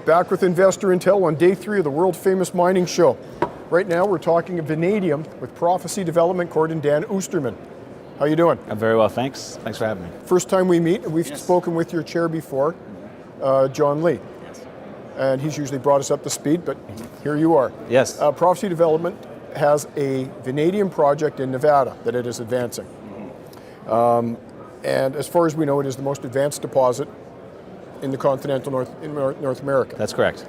Back with InvestorIntel on day 3 of the world-famous mining show. Right now we're talking vanadium with Prophecy Development Corp and Dan Oosterman. How you doing? I'm very well, thanks. Thanks for having me. First time we meet, and we've spoken with your chair before, John Lee. Yes. And he's usually brought us up to speed, but here you are. Yes. Prophecy Development has a vanadium project in Nevada that it is advancing. And as far as we know, it is the most advanced deposit in the continental North America. That's correct.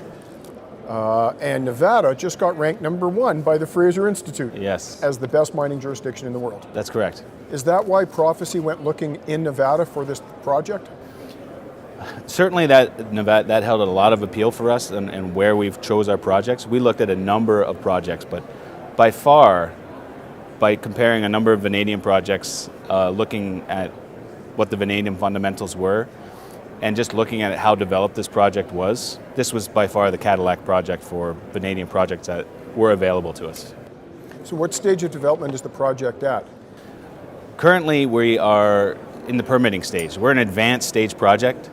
And Nevada just got ranked #1 by the Fraser Institute. Yes. As the best mining jurisdiction in the world. That's correct. Is that why Prophecy went looking in Nevada for this project? Certainly that held a lot of appeal for us and where we've chose our projects. We looked at a number of projects, but by far, by comparing a number of vanadium projects, looking at what the vanadium fundamentals were, and just looking at how developed this project was, this was by far the Cadillac project for vanadium projects that were available to us. So what stage of development is the project at? Currently, we are in the permitting stage. We're an advanced stage project.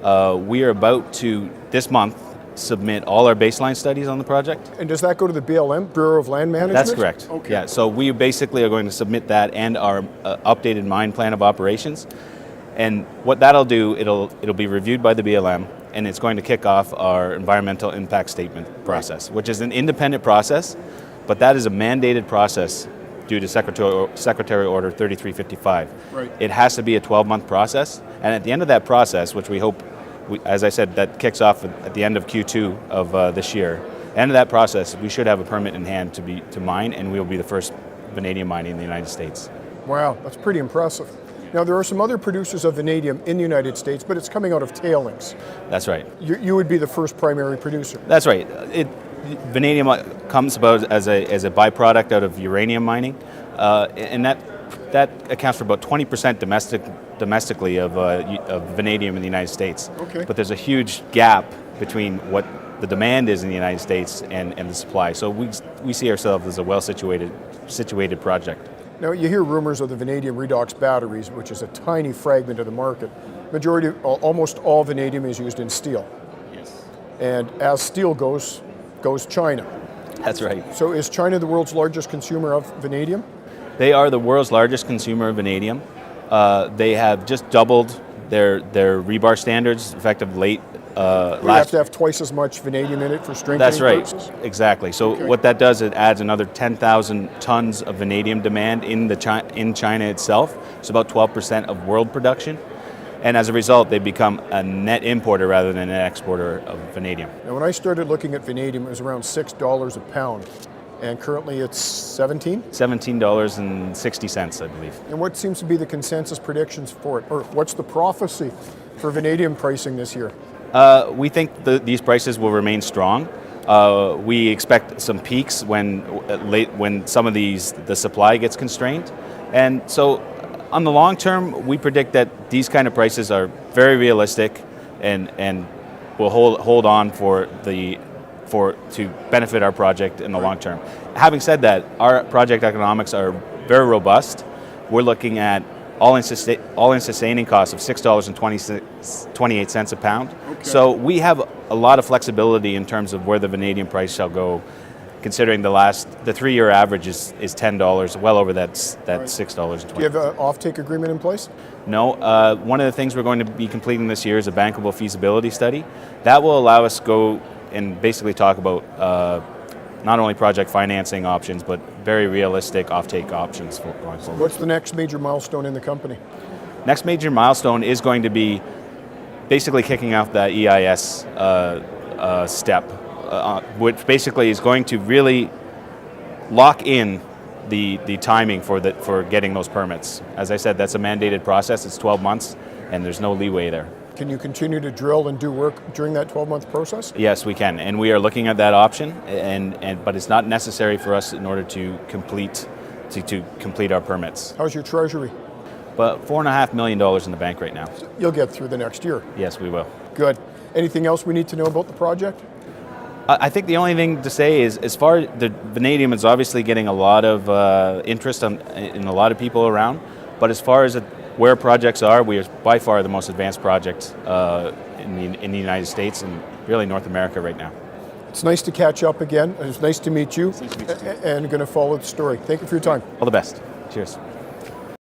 We are about to, this month, submit all our baseline studies on the project. And does that go to the BLM, Bureau of Land Management? That's correct. Okay. Yeah, so we basically are going to submit that and our updated mine plan of operations. And what that'll do, it'll be reviewed by the BLM, and it's going to kick off our environmental impact statement process, which is an independent process, but that is a mandated process due to Secretary Order 3355. Right. It has to be a 12-month process, and at the end of that process, which we hope, as I said, that kicks off at the end of Q2 of this year, at the end of that process, we should have a permit in hand to mine, and we will be the first vanadium mining in the United States. Wow, that's pretty impressive. Now, there are some other producers of vanadium in the United States, but it's coming out of tailings. That's right. You would be the first primary producer. That's right. Vanadium comes about as a byproduct out of uranium mining, and that accounts for about 20% domestically of vanadium in the United States. Okay. But there's a huge gap between what the demand is in the United States and the supply. So we see ourselves as a well-situated project. Now, you hear rumors of the vanadium redox batteries, which is a tiny fragment of the market. Almost all vanadium is used in steel. Yes. And as steel goes China. That's right. So is China the world's largest consumer of vanadium? They are the world's largest consumer of vanadium. They have just doubled their rebar standards effective late You have to have twice as much vanadium in it for strengthening That's right, purposes? exactly. So what that does, it adds another 10,000 tons of vanadium demand in China itself. It's about 12% of world production. And as a result, they become a net importer rather than an exporter of vanadium. Now, when I started looking at vanadium, it was around $6 a pound. And currently it's 17? $17.60, I believe. And what seems to be the consensus predictions for it? Or what's the prophecy for vanadium pricing this year? We think these prices will remain strong. We expect some peaks when some of the supply gets constrained. And so on the long term, we predict that these kind of prices are very realistic and will hold on to benefit our project in the long term. Having said that, our project economics are very robust. We're looking at all-in sustaining costs of $6.28 a pound. Okay. So we have a lot of flexibility in terms of where the vanadium price shall go, considering the 3-year average is $10, well over that $6.20. Do you have an offtake agreement in place? No. One of the things we're going to be completing this year is a bankable feasibility study. That will allow us to go and basically talk about not only project financing options, but very realistic offtake options for going forward. What's the next major milestone in the company? Next major milestone is going to be basically kicking off that EIS step, which basically is going to really lock in the timing for getting those permits. As I said, that's a mandated process. It's 12 months, and there's no leeway there. Can you continue to drill and do work during that 12-month process? Yes, we can, and we are looking at that option. But it's not necessary for us in order to complete our permits. How's your treasury? But $4.5 million in the bank right now. You'll get through the next year. Yes, we will. Good. Anything else we need to know about the project? I think the only thing to say is, as far as the vanadium is obviously getting a lot of interest in a lot of people around, but as far as where projects are, we are by far the most advanced project in the United States and really North America right now. It's nice to catch up again. It's nice to meet you. It's nice to meet you too. And going to follow the story. Thank you for your time. All the best. Cheers.